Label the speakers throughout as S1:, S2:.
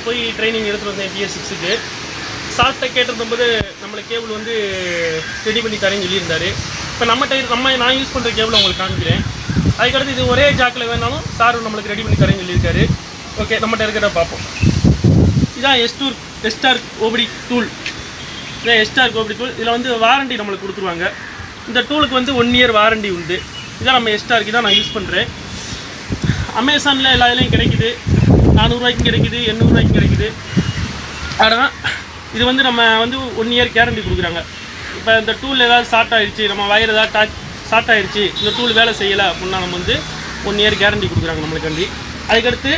S1: போய் ட்ரைனிங் எடுத்துகிட்டு வந்தேன் PS6க்கு. சார்ட்ட கேட்டிருந்தபோது நம்மளுக்கு கேபிள் வந்து ரெடி பண்ணி தரேன்னு சொல்லியிருந்தார். இப்போ நான் யூஸ் பண்ணுற கேபிள் உங்களுக்கு காமிக்கிறேன். அதுக்கடுத்து இது ஒரே ஜாக்கில் வேணாலும் சார் நம்மளுக்கு ரெடி பண்ணி தரேன்னு சொல்லியிருக்காரு. ஓகே, நம்மகிட்ட இருக்கிறத பார்ப்போம். இதான் எஸ்டார் ஓபடி டூல். இதான் எஸ்டார் ஓபடி டூல். இதில் வந்து வாரண்டி நம்மளுக்கு கொடுத்துருவாங்க. இந்த டூலுக்கு வந்து 1 இயர் வாரண்டி உண்டு. இதான் நம்ம எஸ்டாருக்கு தான் நான் யூஸ் பண்ணுறேன். அமேசானில் எல்லா இதுலேயும் கிடைக்குது. 400 ரூபாய்க்கும் கிடைக்குது, 800 ரூபாய்க்கும் கிடைக்குது. ஆனால் இது வந்து நம்ம வந்து 1 இயர் கேரண்டி கொடுக்குறாங்க. இப்போ இந்த டூல் ஏதாவது ஷார்ட் ஆகிடுச்சு, நம்ம வயர் ஏதாவது ஷார்ட் ஆகிடுச்சு, இந்த டூல் வேலை செய்யலை அப்படின்னா நம்ம வந்து 1 இயர் கேரண்டி கொடுக்குறாங்க நம்மளுக்காண்டி. அதுக்கடுத்து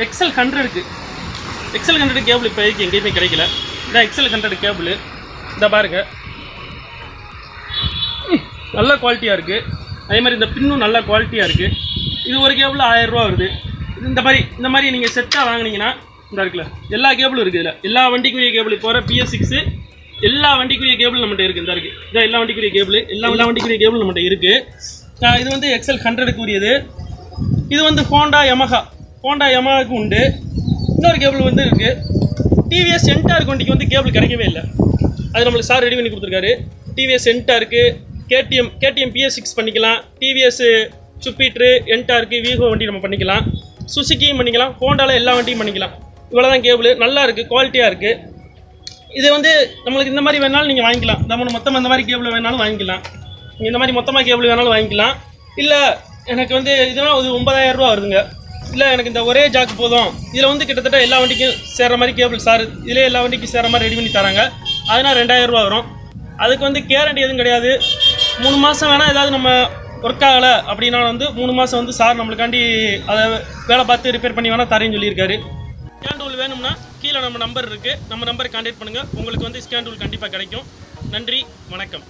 S1: XL 100 கேபிள் இப்போ எங்கேயுமே கிடைக்கல. இதான் XL 100 கேபிள். இந்த பாருங்கள், நல்ல குவாலிட்டியாக இருக்குது. அதே மாதிரி இந்த பின்னும் நல்ல குவாலிட்டியாக இருக்குது. இது ஒரு கேபிள் 1000 ரூபா வருது. இந்த மாதிரி நீங்கள் செட்டாக வாங்கினீங்கன்னா இந்த இருக்குல்ல எல்லா கேபிளும் இருக்குது. இதில் எல்லா வண்டிக்குரிய கேபிள் இப்போ வர PS6 எல்லா வண்டிக்குரிய கேபிள் நம்மகிட்ட இருக்குது. இந்த இருக்குது, இதான் எல்லா வண்டிக்குரிய கேபிள். எல்லா வண்டிக்குரிய கேபிள் நம்மகிட்ட இருக்குது. இது வந்து XL 100க்கு உரியது. இது வந்து ஹோண்டா யமஹாவுக்கு உண்டு. இன்னொரு கேபிள் வந்து இருக்குது. TVS என்டார்க் வண்டிக்கு வந்து கேபிள் கிடைக்கவே இல்லை. அது நம்மளுக்கு சார் ரெடி பண்ணி கொடுத்துருக்காரு. TVS என்டார்க்கு, KTM PS6 பண்ணிக்கலாம். TVS சுப்பீட்ரு, என்டார்க்கு, வீகோ வண்டி நம்ம பண்ணிக்கலாம். சுசுக்கியும் பண்ணிக்கலாம். ஹோண்டாவில் எல்லா வண்டியும் பண்ணிக்கலாம். இவ்வளோ தான் கேபிள். நல்லா இருக்குது, குவாலிட்டியாக இருக்குது. இது வந்து நம்மளுக்கு இந்த மாதிரி வேணாலும் நீங்கள் வாங்கிக்கலாம். நம்ம மொத்தமாக இந்த மாதிரி கேபிள் வேணாலும் வாங்கிக்கலாம். நீங்கள் இந்த மாதிரி மொத்தமாக கேபிள் வேணாலும் வாங்கிக்கலாம். இல்லை எனக்கு வந்து இதெல்லாம் ஒரு 9000 ரூபா வருதுங்க, இல்லை எனக்கு இந்த ஒரே ஜாக்கு போதும், இதில் வந்து கிட்டத்தட்ட எல்லா வண்டிக்கும் சேர்கிற மாதிரி கேபிள் சார் இதிலே எல்லா வண்டிக்கும் சேர்கிற மாதிரி ரெடி பண்ணி தராங்க. அதனால் 2000 ரூபா வரும். அதுக்கு வந்து கேரண்டி எதுவும் கிடையாது. 3 மாதம் வேணால் ஏதாவது நம்ம ஒர்க் ஆகலை அப்படின்னா வந்து 3 மாதம் வந்து சார் நம்மளுக்காண்டி அதை வேலை பார்த்து ரிப்பேர் பண்ணி வேணால் தரேன்னு சொல்லியிருக்காரு. ஸ்கேன் டூல் வேணும்னா கீழே நம்ம நம்பர் இருக்குது, நம்ம நம்பரை கான்டாக்ட் பண்ணுங்கள். உங்களுக்கு வந்து ஸ்கேன் டூல் கண்டிப்பாக கிடைக்கும். நன்றி, வணக்கம்.